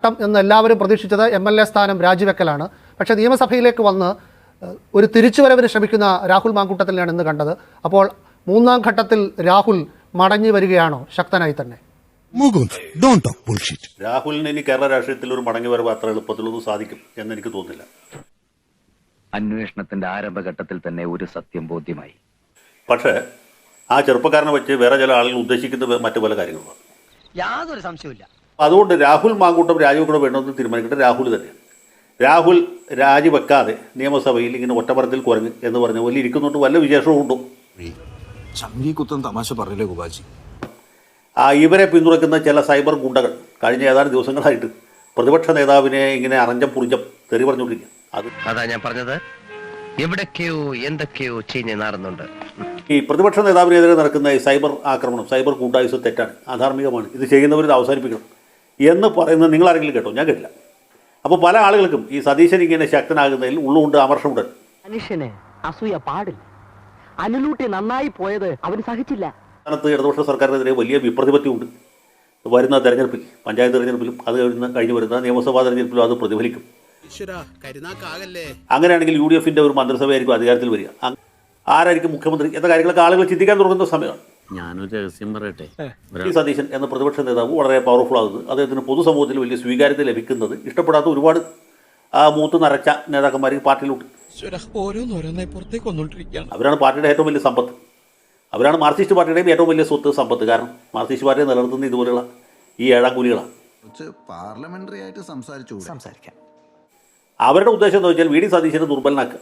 എന്ന് എല്ലാവരും പ്രതീക്ഷിച്ചത് MLA സ്ഥാനം രാജിവെക്കലാണ്. പക്ഷേ നിയമസഭയിലേക്ക് വന്ന് ഒരു തിരിച്ചുവരവിന് ശ്രമിക്കുന്ന രാഹുൽ മാങ്കൂട്ടത്തിലാണ് ഇന്ന് കണ്ടത്. അപ്പോൾ മൂന്നാം ഘട്ടത്തിൽ രാഹുൽ മടങ്ങി വരികയാണോ ശക്തനായി തന്നെ? രാഹുലിന് ഇനി കേരള രാഷ്ട്രീയത്തിൽ ഒരു മടങ്ങി വരവ് അത്ര എളുപ്പത്തിലൊന്നും സാധിക്കും എന്ന് എനിക്ക് തോന്നുന്നില്ല. അന്വേഷണത്തിന്റെ ആരംഭഘട്ടത്തിൽ തന്നെ ഒരു സത്യം ബോധ്യമായി. പക്ഷേ ആ ചെറുപ്പക്കാരനെ വെച്ച് വേറെ ചില ആളുകൾ ഉദ്ദേശിക്കുന്നത് മറ്റു പല കാര്യങ്ങളുമാണ്. യാതൊരു സംശയമില്ല. അതുകൊണ്ട് രാഹുൽ മാങ്കൂട്ടം രാജിവെക്കണോ വേണമെന്ന് തീരുമാനിക്കേണ്ടത് രാഹുൽ തന്നെയാണ്. രാഹുൽ രാജിവെക്കാതെ നിയമസഭയിൽ ഇങ്ങനെ ഒറ്റമരത്തിൽ കുരങ്ങ് എന്ന് പറഞ്ഞ പോലെ ഇരിക്കുന്നുണ്ട്. വല്ല വിശേഷവും ഉണ്ടോ? തമാശ പറഞ്ഞില്ലേ ഗുബാജി? ഇവരെ പിന്തുണയ്ക്കുന്ന ചില സൈബർ ഗുണ്ടകൾ കഴിഞ്ഞ ഏതാനും ദിവസങ്ങളായിട്ട് പ്രതിപക്ഷ നേതാവിനെ ഇങ്ങനെ അറഞ്ചം പുറിഞ്ചം തെറി പറഞ്ഞുകൊണ്ടിരിക്കുക. അതാ ഞാൻ പറഞ്ഞത്, എവിടൊക്കെയോ എന്തൊക്കെയോ ചീഞ്ഞ് നാറുന്നുണ്ട്. ഈ പ്രതിപക്ഷ നേതാവിനെതിരെ നടക്കുന്ന ഈ സൈബർ ആക്രമണം, സൈബർ ഗുണ്ടായുസം തെറ്റാണ്, അധാർമികമാണ്, ഇത് ചെയ്യുന്നവർ അവസാനിപ്പിക്കണം എന്ന് പറയുന്നത് നിങ്ങൾ ആരെങ്കിലും കേട്ടോ? ഞാൻ കേട്ടില്ല. അപ്പോൾ പല ആളുകൾക്കും ഈ സതീശൻ ഇങ്ങനെ ശക്തനാകുന്നതിൽ ഉള്ളുകൊണ്ട് അമർഷമുണ്ട്. മനുഷ്യന് അസൂയ പാടില്ല. അനുലൂട്ടി നന്നായി പോയത് അവന് സഹിച്ചില്ല. സ്ഥാനത്ത് ഇടതുപക്ഷ സർക്കാരിനെതിരെ വലിയ വിപ്രതിപത്തിയുണ്ട്. വരുന്ന തെരഞ്ഞെടുപ്പിൽ, പഞ്ചായത്ത് തെരഞ്ഞെടുപ്പിലും അത് കഴിഞ്ഞ് വരുന്ന നിയമസഭാ തെരഞ്ഞെടുപ്പിലും അത് പ്രതിഫലിക്കും. അങ്ങനെയാണെങ്കിൽ UDFന്റെ ഒരു മന്ത്രിസഭയായിരിക്കും അധികാരത്തിൽ വരിക. ആരായിരിക്കും മുഖ്യമന്ത്രി എന്ന കാര്യങ്ങളൊക്കെ ആളുകൾ ചിന്തിക്കാൻ തുടങ്ങുന്ന സമയമാണ്. ഞാനൊരു രഹസ്യം പറയട്ടെ. ഈ സതീശൻ എന്ന പ്രതിപക്ഷ നേതാവ് വളരെ പവർഫുൾ ആകുന്നത്, അദ്ദേഹത്തിന് പൊതുസമൂഹത്തിൽ വലിയ സ്വീകാര്യത ലഭിക്കുന്നത് ഇഷ്ടപ്പെടാത്ത ഒരുപാട് മൂത്ത് നരച്ച നേതാക്കന്മാർ പാർട്ടിയിലുണ്ട്. അവരാണ് പാർട്ടിയുടെ ഏറ്റവും വലിയ സമ്പത്ത്. അവരാണ് മാർക്സിസ്റ്റ് പാർട്ടിയുടെയും ഏറ്റവും വലിയ സ്വത്ത് സമ്പത്ത്. കാരണം മാർക്സിസ്റ്റ് പാർട്ടിയെ നിലനിർത്തുന്ന ഇതുപോലെയുള്ള ഈ ഏഴാങ്കൂലികളാണ്. പാർലമെന്ററി ആയിട്ട് സംസാരിക്കാം. അവരുടെ ഉദ്ദേശം എന്ന് വെച്ചാൽ VD സതീശനെ ദുർബലനാക്കുക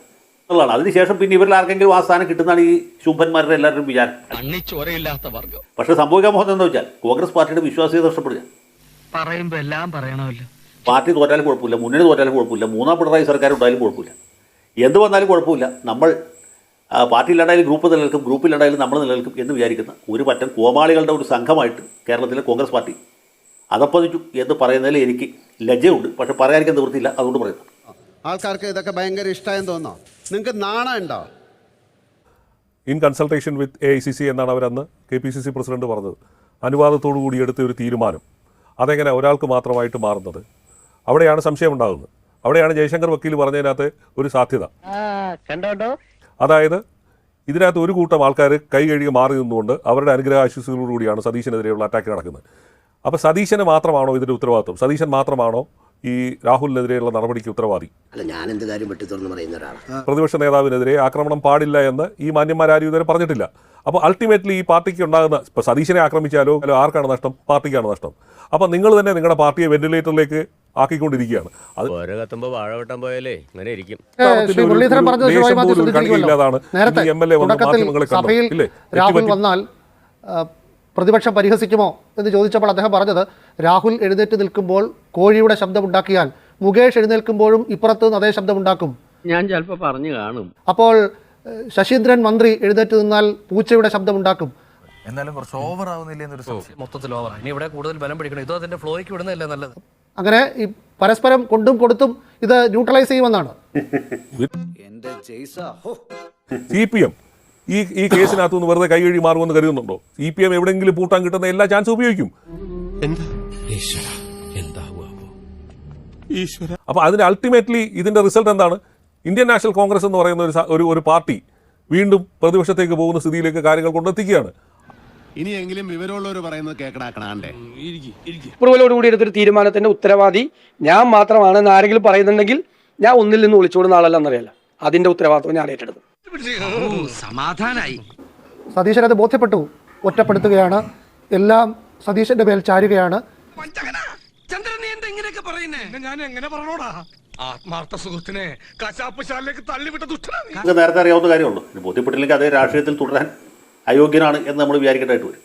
എന്നുള്ളതാണ്. അതിനുശേഷം പിന്നെ ഇവരിൽ ആർക്കെങ്കിലും ആ സ്ഥാനം കിട്ടുന്നതാണ് ഈ ശുംഭന്മാരുടെ എല്ലാവരുടെയും വിചാരം. പക്ഷെ സംഭവിക്കാൻ പോകുന്നത് എന്താ വെച്ചാൽ കോൺഗ്രസ് പാർട്ടിയുടെ വിശ്വാസ്യത നഷ്ടപ്പെടുക. പറയുമ്പോ എല്ലാം പറയണമല്ലോ. പാർട്ടി തോറ്റാലും കുഴപ്പമില്ല, മുന്നണി തോറ്റാലും കുഴപ്പമില്ല, മൂന്നാം പിണറായി സർക്കാർ ഉണ്ടായാലും കുഴപ്പമില്ല, എന്ത് വന്നാലും കുഴപ്പമില്ല, നമ്മൾ പാർട്ടി ഇല്ലാണ്ടായാലും ഗ്രൂപ്പ് നിലനിൽക്കും, ഗ്രൂപ്പില്ലാണ്ടായാലും നമ്മൾ നിലനിൽക്കും എന്ന് വിചാരിക്കുന്ന ഒരു പറ്റം കോമാളികളുടെ ഒരു സംഘമായിട്ട് കേരളത്തിലെ കോൺഗ്രസ് പാർട്ടി അതപ്പതിച്ചു എന്ന് പറയുന്നതിൽ എനിക്ക് ലജ്ജയുണ്ട്. പക്ഷെ പറയാതിരിക്കാൻ നിവൃത്തിയില്ല, അതുകൊണ്ട് പറയുന്നു. ആൾക്കാർക്ക് ഇതൊക്കെ ഭയങ്കര ഇഷ്ടമായെന്ന് തോന്നോ? നിങ്ങൾക്ക് നാണം ഉണ്ടോ? ഇൻ കൺസൾട്ടേഷൻ വിത്ത് AICC എന്നാണ് അവരന്ന് KPCC പ്രസിഡന്റ് പറഞ്ഞത്. അനുവാദത്തോടു കൂടി എടുത്ത ഒരു തീരുമാനം അതെങ്ങനെ ഒരാൾക്ക് മാത്രമായിട്ട് മാറുന്നത്? അവിടെയാണ് സംശയം ഉണ്ടാകുന്നത്. അവിടെയാണ് ജയശങ്കർ വക്കീൽ പറഞ്ഞതിനകത്ത് ഒരു സാധ്യത. അതായത് ഇതിനകത്ത് ഒരു കൂട്ടം ആൾക്കാർ കൈ കഴുകി മാറി നിന്നുകൊണ്ട് അവരുടെ അനുഗ്രഹാശിസുകളോടുകൂടിയാണ് സതീശനെതിരെയുള്ള അറ്റാക്ക് നടക്കുന്നത്. അപ്പോൾ സതീശന് മാത്രമാണോ ഇതിൻ്റെ ഉത്തരവാദിത്വം? സതീശൻ മാത്രമാണോ ഈ രാഹുലിനെതിരെയുള്ള നടപടിക്ക് ഉത്തരവാദി? പ്രതിപക്ഷ നേതാവിനെതിരെ ആക്രമണം പാടില്ല എന്ന് ഈ മാന്യന്മാരും ഇതുവരെ പറഞ്ഞിട്ടില്ല. അപ്പോൾ അൾട്ടിമേറ്റ്ലി ഈ പാർട്ടിക്ക് ഉണ്ടാകുന്ന, ഇപ്പോൾ സതീശനെ ആക്രമിച്ചാലോ ആർക്കാണ് നഷ്ടം? പാർട്ടിക്കാണ് നഷ്ടം. അപ്പോൾ നിങ്ങൾ തന്നെ നിങ്ങളുടെ പാർട്ടിയെ വെന്റിലേറ്ററിലേക്ക് ആക്കിക്കൊണ്ടിരിക്കുകയാണ്. അത് രാഹുൽ വന്നാൽ പ്രതിപക്ഷം പരിഹസിക്കുമോ എന്ന് ചോദിച്ചപ്പോൾ അദ്ദേഹം പറഞ്ഞത്, രാഹുൽ എഴുന്നേറ്റ് നിൽക്കുമ്പോൾ കോഴിയുടെ ശബ്ദമുണ്ടാക്കിയാൽ മുകേഷ് എഴുന്നേൽക്കുമ്പോഴും ഇപ്പുറത്ത് നിന്ന് അതേ ശബ്ദമുണ്ടാക്കും. ഞാൻ ചിലപ്പോൾ പറഞ്ഞു കാണും. അപ്പോൾ ശശീന്ദ്രൻ മന്ത്രി എഴുന്നേറ്റ് നിന്നാൽ പൂച്ചയുടെ ശബ്ദമുണ്ടാക്കും. എന്നാലും കുറച്ച് ഓവർ ആവുന്നില്ല എന്നൊരു സംശയം. മൊത്തത്തിൽ ഓവറാണ്. ഇനി ഇവിടെ കൂടുതൽ ബലം പിടിക്കണം. ഇതോ അതിന്റെ ഫ്ലോയ്ക്ക് വിടുന്നതല്ലേ നല്ലത്. അങ്ങനെ ഈ പരസ്പരം കൊണ്ടും കൊടുത്തും ഇത് ന്യൂട്രലൈസ് ചെയ്യുമെന്നാണ്. CPM ഈ കേസിനകത്തുനിന്ന് വെറുതെ കൈ കഴുകി മാറുമെന്ന് കരുതുന്നുണ്ടോ? CPM എവിടെയെങ്കിലും പൂട്ടാൻ കിട്ടുന്ന എല്ലാ ചാൻസും ഉപയോഗിക്കും. അപ്പൊ അതിന് അൾട്ടിമേറ്റ്ലി ഇതിന്റെ റിസൾട്ട് എന്താണ്? ഇന്ത്യൻ നാഷണൽ കോൺഗ്രസ് എന്ന് പറയുന്ന ഒരു പാർട്ടി വീണ്ടും പ്രതിപക്ഷത്തേക്ക് പോകുന്ന സ്ഥിതിയിലേക്ക് കാര്യങ്ങൾ കൊണ്ടെത്തിക്കുകയാണ്. ഇനിയെങ്കിലും വിവരമുള്ളവർ പറയുന്നത് കേൾക്കണാക്കണേ. അപ്രൂവലോടുകൂടി എടുത്തൊരു തീരുമാനത്തിന്റെ ഉത്തരവാദി ഞാൻ മാത്രമാണെന്ന് ആരെങ്കിലും പറയുന്നുണ്ടെങ്കിൽ ഞാൻ ഒന്നിൽ നിന്ന് ഒളിച്ചോടുന്ന ആളല്ലെന്നറിയാലോ. അതിന്റെ ഉത്തരവാദിത്വം ഞാൻ ഏറ്റെടുത്തു. സമാധാനായി. സതീശൻ അത് ബോധ്യപ്പെട്ടു. ഒറ്റപ്പെടുത്തുകയാണ്, എല്ലാം സതീശന്റെ മേൽ ചാരുകയാണ്. നേരത്തെ അറിയാവുന്ന കാര്യമുള്ളൂ. ബോധ്യപ്പെട്ടില്ലെങ്കിൽ അതേ രാഷ്ട്രീയത്തിൽ തുടരാൻ അയോഗ്യനാണ് എന്ന് നമ്മൾ വിചാരിക്കേണ്ടതായിട്ട് വരും.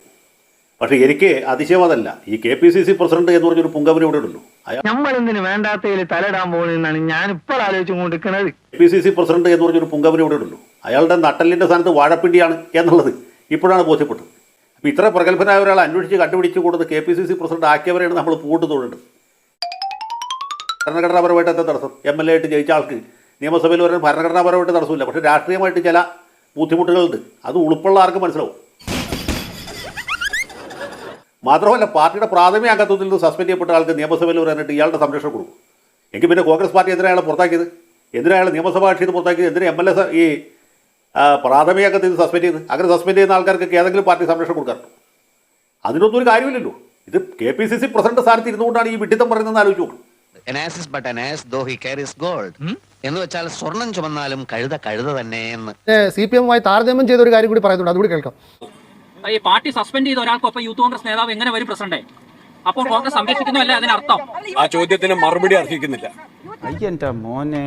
പക്ഷേ എനിക്ക് അതിശയം അതല്ല. ഈ KPCC പ്രസിഡന്റ് എന്ന് പറഞ്ഞൊരു പുങ്കവന് ഇവിടെ ഉണ്ടല്ലോ. നമ്മളെന്തിന് വേണ്ടാത്തതിൽ തലയിടാൻ പോകുന്നതാണ് ഞാൻ ഇപ്പോൾ ആലോചിച്ചു കൊണ്ടിരിക്കുന്നത്. KPCC പ്രസിഡന്റ് എന്ന് പറഞ്ഞൊരു പുങ്കവന് ഇവിടെ ഉണ്ടല്ലോ. അയാളുടെ നട്ടലിന്റെ സ്ഥാനത്ത് വാഴപ്പിണ്ടിയാണ് എന്നുള്ളത് ഇപ്പോഴാണ് ബോധ്യപ്പെട്ടത്. അപ്പോൾ ഇത്ര പ്രഗത്ഭനായ ഒരാളെ അന്വേഷിച്ച് കണ്ടുപിടിച്ച് കൊടുത്ത് KPCC പ്രസിഡന്റ് ആക്കിയവരെയാണ് നമ്മൾ പൂട്ട് തൊഴേണ്ടത്. ഭരണഘടനാപരമായിട്ട് എന്താ തടസ്സം? MLA ആയിട്ട് ജയിച്ച ആൾക്ക് നിയമസഭയിൽ വരാൻ ഭരണഘടനാപരമായിട്ട് തടസ്സമില്ല. പക്ഷേ രാഷ്ട്രീയമായിട്ട് ചില ബുദ്ധിമുട്ടുകളുണ്ട്. അത് ഉൾപ്പെടെ ആർക്ക് മനസ്സിലാവും. മാത്രമല്ല പാർട്ടിയുടെ പ്രാഥമിക അംഗത്വത്തിൽ നിന്ന് സസ്പെൻഡ് ചെയ്യപ്പെട്ട ആൾക്ക് നിയമസഭയിൽ വരാനായിട്ട് ഇയാളുടെ സംരക്ഷണം കൊടുക്കും. എങ്കിൽ പിന്നെ കോൺഗ്രസ് പാർട്ടി എന്തിനാണ് അയാളെ പുറത്താക്കിയത്? എന്തിനാണ് അയാൾ നിയമസഭാ കക്ഷിയിൽ നിന്ന് പുറത്താക്കിയത്? എന്തിനാ MLA ഈ പ്രാഥമിക അംഗത്തിൽ നിന്ന് സസ്പെൻഡ് ചെയ്ത്? അങ്ങനെ സസ്പെൻഡ് ചെയ്യുന്ന ആൾക്കാർക്ക് ഏതെങ്കിലും പാർട്ടി സംരക്ഷണം കൊടുക്കാറുണ്ടോ? അതിനൊന്നും ഒരു കാര്യമില്ലല്ലോ. ഇത് KPCC പ്രസിഡന്റ് സ്ഥാനത്ത് ഇരുന്നുകൊണ്ടാണ് ഈ വിഡിത്തം പറയുന്നതെന്ന് ആലോചിച്ച് നോക്കണം. എന്ന് വെച്ചാൽ സ്വർണം ചുമന്നാലും കഴുത കഴുത തന്നെ എന്ന്. CPM-മായി താരതമ്യം ചെയ്ത ഒരു കാര്യം കൂടി പറയുന്നുണ്ട്, അതുകൂടി കേൾക്കാം. ഈ പാർട്ടി സസ്പെൻഡ് ചെയ്ത ഒരാൾക്കൊപ്പം യൂത്ത് കോൺഗ്രസ് നേതാവ് എങ്ങനെ വരും പ്രസിഡന്റ്? അപ്പോൾ കോൺഗ്രസ് സംരക്ഷിക്കുന്നില്ല അതിനർത്ഥം? ആ ചോദ്യത്തിന് മറുപടി അർഹിക്കുന്നില്ല. മോനെ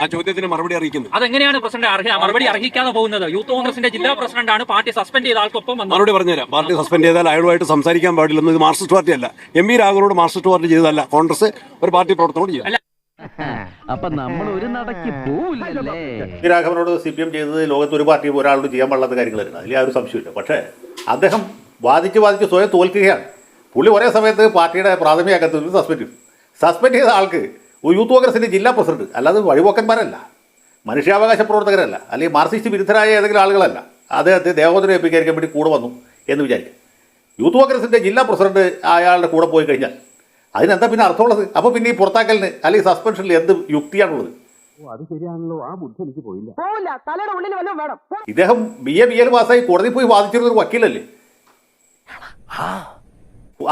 ആ ചോദ്യത്തിന് മറുപടി അറിയിക്കുന്നു. അതെങ്ങനെയാണ് പ്രസിഡന്റ് മറുപടി അർഹിക്കാതെ പോകുന്നത്? യൂത്ത് കോൺഗ്രസിന്റെ ജില്ലാ പ്രസിഡന്റാണ് പാർട്ടി സസ്പെൻഡ് ചെയ്ത ആൾക്കൊപ്പം വന്നത്. മറുപടി പറഞ്ഞുതരാം. പാർട്ടി സസ്പെൻഡ് ചെയ്താൽ അയാളുമായിട്ട് സംസാരിക്കാൻ പാടില്ലെന്ന്. ഇത് മാർക്സിസ്റ്റ് പാർട്ടി അല്ല. MP രാഘവനോട് മാർക്സിസ്റ്റ് പാർട്ടി ചെയ്തതല്ല, കോൺഗ്രസ് ഒരു പാർട്ടി പ്രവർത്തനോട് ചെയ്തു. അപ്പൊ നമ്മൾ ഒരു നടക്ക് പോവില്ലല്ലേ? രാഘവനോട് CPM ചെയ്തത് ലോകത്ത് ഒരു പാർട്ടിയും ഒരാളോട് ചെയ്യാൻ പാടില്ലാത്ത കാര്യങ്ങളായിരുന്നു, അതിൽ ആ ഒരു സംശയമില്ല. പക്ഷേ അദ്ദേഹം വാദിച്ച് സ്വയം തോൽക്കുകയാണ്. പുള്ളി ഒരേ സമയത്ത് പാർട്ടിയുടെ പ്രാഥമിക അംഗത്വത്തിൽ നിന്ന് സസ്പെൻഡ് ചെയ്ത ആൾക്ക് ഒരു യൂത്ത് കോൺഗ്രസിൻ്റെ ജില്ലാ പ്രസിഡന്റ്, അല്ലാതെ വഴിപോക്കന്മാരല്ല, മനുഷ്യാവകാശ പ്രവർത്തകരല്ല, അല്ലെങ്കിൽ മാർക്സിസ്റ്റ് വിരുദ്ധരായ ഏതെങ്കിലും ആളുകളല്ല. അദ്ദേഹത്തെ ദേഹോദരം ഏൽപ്പിക്കാൻ വേണ്ടി കൂടെ വന്നു എന്ന് വിചാരിക്കും. യൂത്ത് കോൺഗ്രസിൻ്റെ ജില്ലാ പ്രസിഡന്റ് അയാളുടെ കൂടെ പോയി കഴിഞ്ഞാൽ അതിനെന്താ പിന്നെ അർത്ഥമുള്ളത്? അപ്പോൾ പിന്നെ ഈ പുറത്താക്കലിന് അല്ലെങ്കിൽ സസ്പെൻഷനിൽ എന്ത് യുക്തിയാണുള്ളത്? അത് ശരിയാണല്ലോ, ആ ബുദ്ധി എനിക്ക് പോയില്ല. ഇദ്ദേഹം BL പാസ്സായി കോടതി പോയി വാദിച്ചിരുന്ന ഒരു വക്കീലല്ലേ?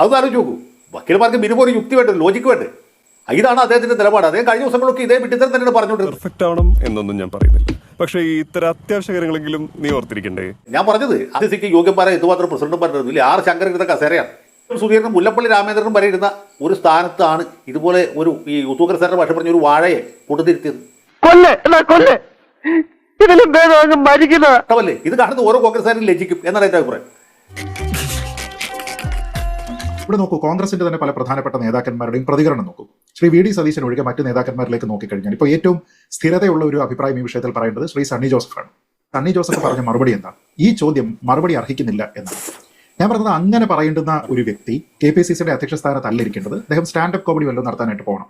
അത് ആലോചിച്ച് നോക്കൂ. വക്കീൽമാർക്ക് മിനിമം ഒരു യുക്തി വേണ്ടേ, ലോജിക്ക് വേണ്ടേ? ഇതാണ് അദ്ദേഹത്തിന്റെ നിലപാട്. അദ്ദേഹം കഴിഞ്ഞ ദിവസങ്ങളൊക്കെ ഇതേ വിട്ടിത്തരം തന്നെയാണ് പറഞ്ഞുകൊണ്ടിരുന്നത്. പെർഫെക്റ്റ് ആവണം എന്നൊന്നും ഞാൻ പറയുന്നില്ല, പക്ഷേ ഈ ഇത്തരം അത്യാവശ്യ കാര്യങ്ങളെങ്കിലും നീ ഓർത്തിരിക്കണ്ടേ? ഞാൻ പറഞ്ഞത് ACC യോഗ്യന്മാരെ ഇതുമാത്രം പ്രസിഡന്റും പറഞ്ഞിരുന്നില്ല. 6 ശങ്കരൻ കസേരയാണ്. സുധീരനും മുല്ലപ്പള്ളി രാമേന്ദ്രനും വരെ ഇരുന്ന ഒരു സ്ഥാനത്താണ് ഇതുപോലെ ഒരു ഈ യൂത്ത് കോൺഗ്രസ് ഭാഷ പറഞ്ഞ ഒരു വാഴയെ കൊണ്ടുതിരുത്തിയത്. ല്ലേ ഇത് കാണുന്ന ഓരോ കോൺഗ്രസ്സുകാരും ലജ്ജിക്കും എന്നാണ് എന്റെ അഭിപ്രായം. ഇവിടെ നോക്കൂ, കോൺഗ്രസിന്റെ തന്നെ പല പ്രധാനപ്പെട്ട നേതാക്കന്മാരുടെയും പ്രതികരണം നോക്കൂ. ശ്രീ VD സതീശൻ ഒഴികെ മറ്റ് നേതാക്കന്മാരിലേക്ക് നോക്കിക്കഴിഞ്ഞാൽ ഇപ്പോൾ ഏറ്റവും സ്ഥിരതയുള്ള ഒരു അഭിപ്രായം ഈ വിഷയത്തിൽ പറയേണ്ടത് ശ്രീ സണ്ണി ജോസഫാണ്. സണ്ണി ജോസഫ് പറഞ്ഞ മറുപടി എന്താണ്? ഈ ചോദ്യം മറുപടി അർഹിക്കുന്നില്ല എന്നാണ്. ഞാൻ പറഞ്ഞത് അങ്ങനെ പറയേണ്ടുന്ന ഒരു വ്യക്തി KPCCയുടെ അധ്യക്ഷ സ്ഥാനത്തല്ല ഇരിക്കേണ്ടത്. അദ്ദേഹം സ്റ്റാൻഡപ്പ് കോമഡി വല്ലതും നടത്താനായിട്ട് പോകണം.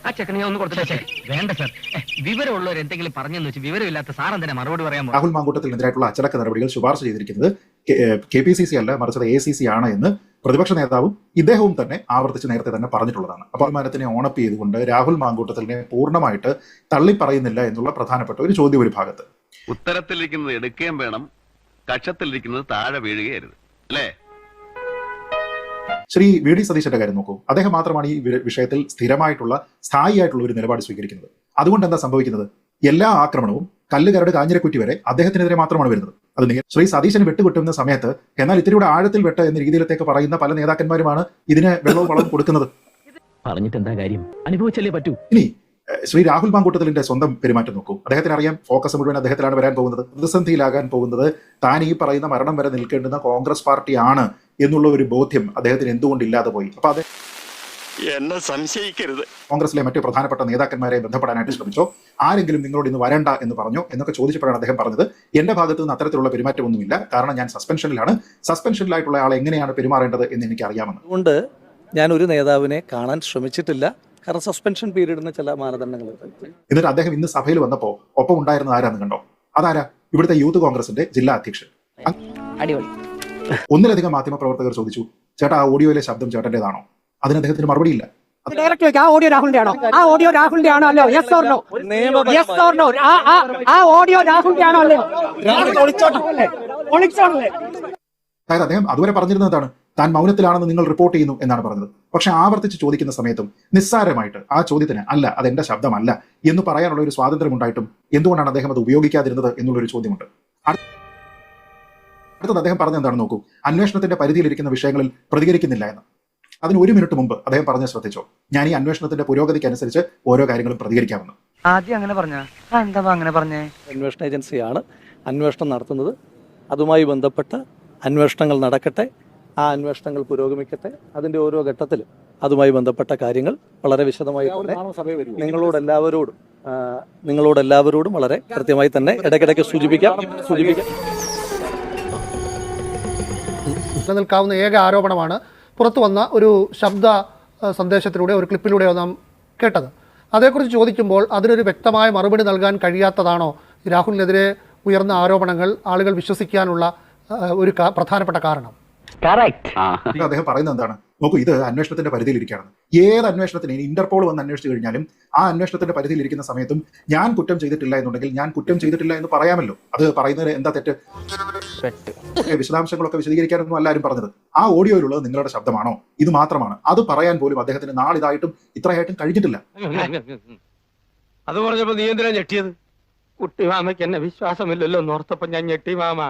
ആ ചെക്കനെ ഒന്ന് കൊടുത്തിട്ടേ. വേണ്ട സർ, വിവരമുള്ളവർ എന്തെങ്കിലും പറഞ്ഞെന്ന് വെച്ച് വിവരമില്ലാത്ത സാർ എന്തിനാ മറുപടി പറയാൻ? രാഹുൽ മാങ്കൂട്ടത്തിനെതിരായിട്ടുള്ള അച്ചടക്ക നടപടികൾ ശുപാർശ ചെയ്തിരിക്കുന്നത് KPCC അല്ല, മറിച്ചത് ACC ആണ് എന്ന് പ്രതിപക്ഷ നേതാവും ഇദ്ദേഹവും തന്നെ ആവർത്തിച്ച് നേരത്തെ തന്നെ പറഞ്ഞിട്ടുള്ളതാണ്. അപ്പോൾ തീരുമാനത്തിനെ ഓണപ്പ് ചെയ്തുകൊണ്ട് രാഹുൽ മാങ്കൂട്ടത്തിനെ പൂർണ്ണമായിട്ട് തള്ളിപ്പറയുന്നില്ല എന്നുള്ള പ്രധാനപ്പെട്ട ഒരു ചോദ്യം ഒരു ഭാഗത്ത്. ഉത്തരത്തിലിരിക്കുന്നത് എടുക്കുകയും വേണം, കക്ഷത്തിലിരിക്കുന്നത് താഴെ വീഴുകയരുത്, അല്ലേ? ശ്രീ VD സതീശന്റെ കാര്യം നോക്കൂ. അദ്ദേഹം മാത്രമാണ് ഈ വിഷയത്തിൽ സ്ഥിരമായിട്ടുള്ള സ്ഥായിയായിട്ടുള്ള ഒരു നിലപാട് സ്വീകരിക്കുന്നത്. അതുകൊണ്ട് എന്താ സംഭവിക്കുന്നത്? എല്ലാ ആക്രമണവും കല്ലുകരട് കാഞ്ഞിരക്കുറ്റി വരെ അദ്ദേഹത്തിനെതിരെ മാത്രമാണ് വരുന്നത്. അത് ശ്രീ സതീശന് വെട്ടുകിട്ടുന്ന സമയത്ത് എന്നാൽ ഇത്തിരിയുടെ ആഴത്തിൽ വെട്ട് എന്ന രീതിയിലത്തേക്ക് പറയുന്ന പല നേതാക്കന്മാരുമാണ് ഇതിന് വെള്ളവും വളവും കൊടുക്കുന്നത്. പറഞ്ഞിട്ട് എന്താ കാര്യം? അനുഭവിച്ചല്ലേ പറ്റൂ. ഇനി ശ്രീ രാഹുൽ മാങ്കൂട്ടത്തിലിന്റെ സ്വന്തം പെരുമാറ്റം നോക്കൂ. അദ്ദേഹത്തിന് അറിയാം ഫോക്കസ് മുഴുവൻ അദ്ദേഹത്തിലാണ് വരാൻ പോകുന്നത്. പ്രതിസന്ധിയിലാകാൻ പോകുന്നത് താൻ ഈ പറയുന്ന മരണം വരെ നിൽക്കേണ്ടുന്ന കോൺഗ്രസ് പാർട്ടിയാണ് എന്നുള്ള ഒരു ബോധ്യം അദ്ദേഹത്തിന് എന്തുകൊണ്ട് ഇല്ലാതെ പോയി? അപ്പൊ അത് എന്നെ സംശയിക്കരുത്. കോൺഗ്രസിലെ മറ്റു പ്രധാനപ്പെട്ട നേതാക്കന്മാരെ ബന്ധപ്പെടാനായിട്ട് ശ്രമിച്ചോ? ആരെങ്കിലും നിങ്ങളോട് ഇന്ന് വരണ്ട എന്ന് പറഞ്ഞോ എന്നൊക്കെ ചോദിച്ചപ്പോഴാണ് അദ്ദേഹം പറഞ്ഞത്, എന്റെ ഭാഗത്ത് നിന്ന് അത്തരത്തിലുള്ള പെരുമാറ്റമൊന്നുമില്ല, കാരണം ഞാൻ സസ്പെൻഷനിലാണ്. സസ്പെൻഷനിലായിട്ടുള്ള ആൾ എങ്ങനെയാണ് പെരുമാറേണ്ടത് എന്ന് എനിക്ക് അറിയാമെന്ന്. അതുകൊണ്ട് ഞാൻ ഒരു നേതാവിനെ കാണാൻ ശ്രമിച്ചിട്ടില്ല, കാരണം സസ്പെൻഷൻ പീരീഡിന് ചില മാനദണ്ഡങ്ങൾ. എന്നിട്ട് അദ്ദേഹം ഇന്ന് സഭയിൽ വന്നപ്പോൾ ഒപ്പം ഉണ്ടായിരുന്നത് ആരാന്ന് കണ്ടോ? അതാരാ? ഇവിടുത്തെ യൂത്ത് കോൺഗ്രസിന്റെ ജില്ലാ അധ്യക്ഷൻ. ഒന്നിലധികം മാധ്യമപ്രവർത്തകർ ചോദിച്ചു, ചേട്ടാ ആ ഓഡിയോയിലെ ശബ്ദം ചേട്ടന്റേതാണോ? അതിന് അദ്ദേഹത്തിന് മറുപടിയില്ല. ആ ഓഡിയോ രാഹുലിന്റെ ആണോ? ആ ഓഡിയോ രാഹുലിന്റെ ആണോ അല്ലയോ? Yes or no? Yes or no? ആ ഓഡിയോ രാഹുലിന്റെ ആണോ അല്ലയോ? അതായത് അദ്ദേഹം അതുവരെ പറഞ്ഞിരുന്നതാണ് താൻ മൗനത്തിലാണെന്ന് നിങ്ങൾ റിപ്പോർട്ട് ചെയ്യുന്നു എന്നാണ് പറഞ്ഞത്. പക്ഷെ ആവർത്തിച്ച് ചോദിക്കുന്ന സമയത്തും നിസ്സാരമായിട്ട് ആ ചോദ്യത്തിന് അല്ല അതെന്റെ ശബ്ദമല്ല എന്ന് പറയാനുള്ള ഒരു സ്വാതന്ത്ര്യം ഉണ്ടായിട്ടും എന്തുകൊണ്ടാണ് അദ്ദേഹം അത് ഉപയോഗിക്കാതിരുന്നത് എന്നുള്ളൊരു ചോദ്യമുണ്ട്. അടുത്തത് അദ്ദേഹം പറഞ്ഞ എന്താണെന്ന് നോക്കൂ, അന്വേഷണത്തിന്റെ പരിധിയിലിരിക്കുന്ന വിഷയങ്ങളിൽ പ്രതികരിക്കുന്നില്ല എന്ന്. അതിന് 1 മിനിറ്റ് മുമ്പ് അദ്ദേഹം പറഞ്ഞ ശ്രദ്ധിച്ചോ? ഞാൻ ഈ അന്വേഷണത്തിന്റെ പുരോഗതിക്ക് അനുസരിച്ച് ഓരോ കാര്യങ്ങളും പ്രതികരിക്കാമെന്ന്. ആദ്യം അങ്ങനെ പറഞ്ഞേ? അന്വേഷണ ഏജൻസിയാണ് അന്വേഷണം നടത്തുന്നത്. അതുമായി ബന്ധപ്പെട്ട അന്വേഷണങ്ങൾ നടക്കട്ടെ, ആ അന്വേഷണങ്ങൾ പുരോഗമിക്കട്ടെ. അതിന്റെ ഓരോ ഘട്ടത്തിലും അതുമായി ബന്ധപ്പെട്ട കാര്യങ്ങൾ വളരെ വിശദമായി തന്നെ നിങ്ങളോടെല്ലാവരോടും വളരെ കൃത്യമായി തന്നെ ഇടയ്ക്കിടയ്ക്ക് സൂചിപ്പിക്കാം. നിലനിൽക്കാവുന്ന ഏക ആരോപണമാണ് പുറത്തു വന്ന ഒരു ശബ്ദ സന്ദേശത്തിലൂടെ ഒരു ക്ലിപ്പിലൂടെയോ നാം കേട്ടത്. അതേക്കുറിച്ച് ചോദിക്കുമ്പോൾ അതിനൊരു വ്യക്തമായ മറുപടി നൽകാൻ കഴിയാത്തതാണോ രാഹുലിനെതിരെ ഉയർന്ന ആരോപണങ്ങൾ ആളുകൾ വിശ്വസിക്കാനുള്ള ഒരു പ്രധാനപ്പെട്ട കാരണം? അദ്ദേഹം പറയുന്നത് എന്താണ്? നോക്കൂ, ഇത് അന്വേഷണത്തിന്റെ പരിധിയിലിരിക്കുകയാണ്. ഏത് അന്വേഷണത്തിന് ഇനി ഇന്റർപോൾ വന്ന് അന്വേഷിച്ചു കഴിഞ്ഞാലും ആ അന്വേഷണത്തിന്റെ പരിധിയിലിരിക്കുന്ന സമയത്തും ഞാൻ കുറ്റം ചെയ്തിട്ടില്ല എന്നുണ്ടെങ്കിൽ ഞാൻ കുറ്റം ചെയ്തിട്ടില്ല എന്ന് പറയാമല്ലോ. അത് പറയുന്നത് എന്താ തെറ്റ്? വിശദാംശങ്ങളൊക്കെ വിശദീകരിക്കാനൊന്നും എല്ലാവരും പറഞ്ഞത്. ആ ഓഡിയോയിലുള്ളത് നിങ്ങളുടെ ശബ്ദമാണോ? ഇത് മാത്രമാണ്. അത് പറയാൻ പോലും അദ്ദേഹത്തിന് നാളിതായിട്ടും ഇത്രയായിട്ടും കഴിഞ്ഞിട്ടില്ല. അത് പറഞ്ഞപ്പോ നീ എന്തിനാ ഞെട്ടിയത്? കുട്ടി മാമയ്ക്ക് എന്നെ വിശ്വാസമില്ലല്ലോ എന്നോർത്തപ്പോ ഞാൻ ഞെട്ടി മാമ.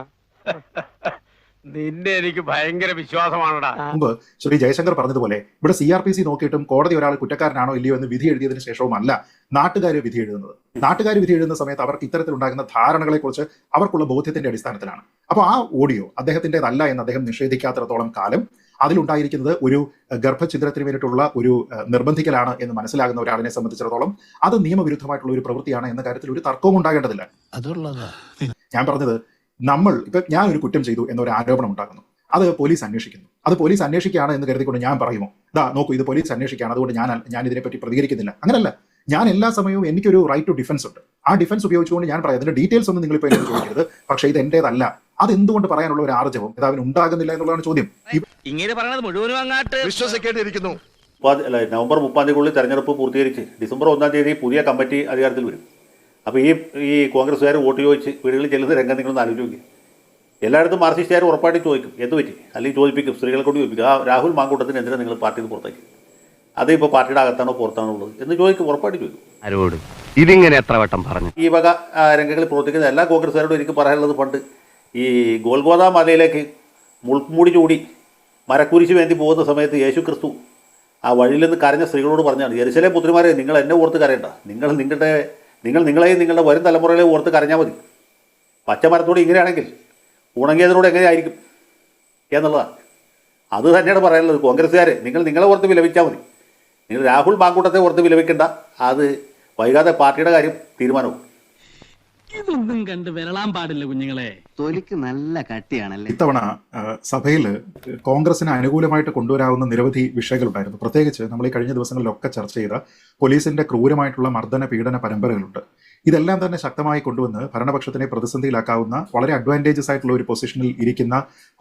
നിന്നെ എനിക്ക് ഭയങ്കര വിശ്വാസമാണടാ. മുമ്പ് ശ്രീ ജയശങ്കർ പറഞ്ഞതുപോലെ ഇവിടെ CRPC നോക്കിയിട്ടും കോടതി ഒരാൾ കുറ്റക്കാരനാണോ ഇല്ലയോ എന്ന് വിധി എഴുതിയതിനു ശേഷവുമല്ല നാട്ടുകാർ വിധി എഴുതുന്നത്. നാട്ടുകാർ വിധി എഴുതുന്ന സമയത്ത് അവർക്ക് ഇത്തരത്തിലുണ്ടാകുന്ന ധാരണകളെക്കുറിച്ച് അവർക്കുള്ള ബോധ്യത്തിന്റെ അടിസ്ഥാനത്തിലാണ്. അപ്പോൾ ആ ഓഡിയോ അദ്ദേഹത്തിൻ്റെതല്ല എന്ന് അദ്ദേഹം നിഷേധിക്കാത്തിടത്തോളം കാലം അതിലുണ്ടായിരിക്കുന്നത് ഒരു ഗർഭഛിദ്രത്തിന് വേണ്ടിയിട്ടുള്ള ഒരു നിർബന്ധിക്കലാണ് എന്ന് മനസ്സിലാകുന്ന ഒരാളിനെ സംബന്ധിച്ചിടത്തോളം അത് നിയമവിരുദ്ധമായിട്ടുള്ള ഒരു പ്രവൃത്തിയാണ് എന്ന കാര്യത്തിൽ ഒരു തർക്കവും ഉണ്ടാകേണ്ടതില്ല. ഞാൻ പറഞ്ഞത്, ഞാൻ ഒരു കുറ്റം ചെയ്തു എന്നൊരു ആരോപണം ഉണ്ടാകുന്നു, അത് പോലീസ് അന്വേഷിക്കുന്നു. അത് പോലീസ് അന്വേഷിക്കുകയാണ് എന്ന് കരുതിക്കൊണ്ട് ഞാൻ പറയുമോ നോക്കൂ ഇത് പോലീസ് അന്വേഷിക്കുകയാണ് അതുകൊണ്ട് ഞാൻ ഇതിനെപ്പറ്റി പ്രതികരിക്കുന്നില്ല? അങ്ങനല്ല. ഞാൻ എല്ലാ സമയവും എനിക്കൊരു റൈറ്റ് ടു ഡിഫൻസ് ഉണ്ട്. ആ ഡിഫൻസ് ഉപയോഗിച്ചുകൊണ്ട് ഞാൻ പറയാം. അതിന്റെ ഡീറ്റെയിൽസ് ഒന്നും നിങ്ങളിപ്പോൾ എന്നോട് ചോദിക്കരുത്. പക്ഷേ ഇത് എന്റേതല്ല. അത് എന്തുകൊണ്ട് പറയാനുള്ള ഒരു ആർജവം പിതാവിന് ഉണ്ടാകുന്നില്ല എന്നുള്ളതാണ് ചോദ്യം. ഇങ്ങനെ പറയുന്നത് മുഴുവനും അങ്ങാട്ട് വിശ്വസിക്കേണ്ടിയിരിക്കുന്നു. നവംബർ 30 തെരഞ്ഞെടുപ്പ് പൂർത്തീകരിച്ച് ഡിസംബർ 1 പുതിയ കമ്മിറ്റി അധികാരത്തിൽ വരും. അപ്പോൾ ഈ കോൺഗ്രസ്സുകാർ വോട്ട് ചോദിച്ച് വീടുകളിൽ ചെല്ലുന്ന രംഗം നിങ്ങളൊന്ന് ആലോചിച്ച് നോക്കി. എല്ലായിടത്തും മാർക്സിസ്റ്റുകാർ ഉറപ്പായിട്ട് ചോദിക്കും, എന്ത് പറ്റി, അല്ലെങ്കിൽ ചോദിപ്പിക്കും, സ്ത്രീകളെ കൊണ്ട് ചോദിപ്പിക്കും, ആ രാഹുൽ മാങ്കൂട്ടത്തിന് എന്തിനാണ് നിങ്ങൾ പാർട്ടിയിൽ നിന്ന് പുറത്താക്കി, അത് ഇപ്പോൾ പാർട്ടിയുടെ അകത്താണോ പുറത്താണോ ഉള്ളത് എന്ന് ചോദിക്കും, ഉറപ്പായിട്ട് ചോദിക്കും. ആരോട് ഇതിങ്ങനെ എത്ര വട്ടം പറഞ്ഞു? ഈ വക രംഗങ്ങളിൽ പ്രവർത്തിക്കുന്ന എല്ലാ കോൺഗ്രസ്സുകാരോടും എനിക്ക് പറയാനുള്ളത്, പണ്ട് ഈ ഗോൽഗോദ മലയിലേക്ക് മുൾമൂടി ചൂടി മരക്കുരിശ് വേണ്ടി പോകുന്ന സമയത്ത് യേശു ക്രിസ്തു ആ വഴിയിൽ നിന്ന് കരഞ്ഞ സ്ത്രീകളോട് പറഞ്ഞാണ്, യെരുശലേം പുത്രിമാരെ നിങ്ങൾ എന്നെ ഓർത്ത് കരയണ്ട, നിങ്ങൾ നിങ്ങളെയും നിങ്ങളുടെ വരും തലമുറകളെ ഓർത്ത് കരഞ്ഞാൽ മതി. പച്ചമരത്തോട് ഇങ്ങനെയാണെങ്കിൽ ഉണങ്ങിയതിനോട് എങ്ങനെയായിരിക്കും എന്നുള്ളതാണ്. അത് തന്നെയാണ് പറയാനുള്ളത്. കോൺഗ്രസ്സുകാരെ നിങ്ങളെ ഓർത്ത് വിലപിച്ചാൽ മതി. നിങ്ങൾ രാഹുൽ മാങ്കൂട്ടത്തെ ഓർത്ത് വിലപിക്കേണ്ട. അത് വൈകാതെ പാർട്ടിയുടെ കാര്യം തീരുമാനവും. ഇതൊന്നും കണ്ട് വിരളാൻ പാടില്ല കുഞ്ഞുങ്ങളെ. തൊലിക്ക് നല്ല കട്ടിയാണല്ലേ. ഇത്തവണ സഭയിൽ കോൺഗ്രസിന് അനുകൂലമായിട്ട് കൊണ്ടുവരാവുന്ന നിരവധി വിഷയങ്ങളുണ്ടായിരുന്നു. പ്രത്യേകിച്ച് നമ്മൾ ഈ കഴിഞ്ഞ ദിവസങ്ങളിലൊക്കെ ചർച്ച ചെയ്ത പോലീസിന്റെ ക്രൂരമായിട്ടുള്ള മർദ്ദന പീഡന പരമ്പരകളുണ്ട്. ഇതെല്ലാം തന്നെ ശക്തമായി കൊണ്ടുവന്ന് ഭരണപക്ഷത്തിനെ പ്രതിസന്ധിയിലാക്കാവുന്ന വളരെ അഡ്വാൻറ്റേജസ് ആയിട്ടുള്ള ഒരു പൊസിഷനിൽ ഇരിക്കുന്ന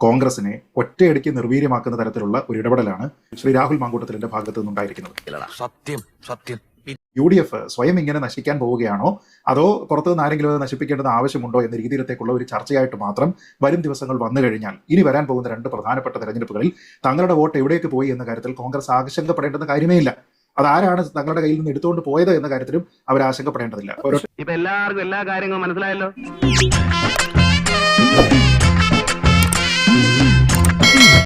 കോൺഗ്രസിനെ ഒറ്റയടിക്ക് നിർവീര്യമാക്കുന്ന തരത്തിലുള്ള ഒരു ഇടപെടലാണ് ശ്രീ രാഹുൽ മാങ്കൂട്ടത്തിലിന്റെ ഭാഗത്തു നിന്നുണ്ടായിരിക്കുന്നത്. UDF സ്വയം ഇങ്ങനെ നശിക്കാൻ പോവുകയാണോ അതോ പുറത്തുനിന്ന് ആരെങ്കിലും അത് നശിപ്പിക്കേണ്ടത് ആവശ്യമുണ്ടോ എന്ന രീതിയിലത്തേക്കുള്ള ഒരു ചർച്ചയായിട്ട് മാത്രം വരും ദിവസങ്ങൾ വന്നു കഴിഞ്ഞാൽ ഇനി വരാൻ പോകുന്ന 2 പ്രധാനപ്പെട്ട തെരഞ്ഞെടുപ്പുകളിൽ തങ്ങളുടെ വോട്ട് എവിടേക്ക് പോയി എന്ന കാര്യത്തിൽ കോൺഗ്രസ് ആശങ്കപ്പെടേണ്ടുന്ന കാര്യമേ ഇല്ല. അതാരാണ് തങ്ങളുടെ കയ്യിൽ നിന്ന് എടുത്തുകൊണ്ട് പോയത് എന്ന കാര്യത്തിലും അവർ ആശങ്കപ്പെടേണ്ടതില്ല. ഇപ്പൊ എല്ലാവർക്കും എല്ലാ കാര്യങ്ങളും മനസ്സിലായല്ലോ.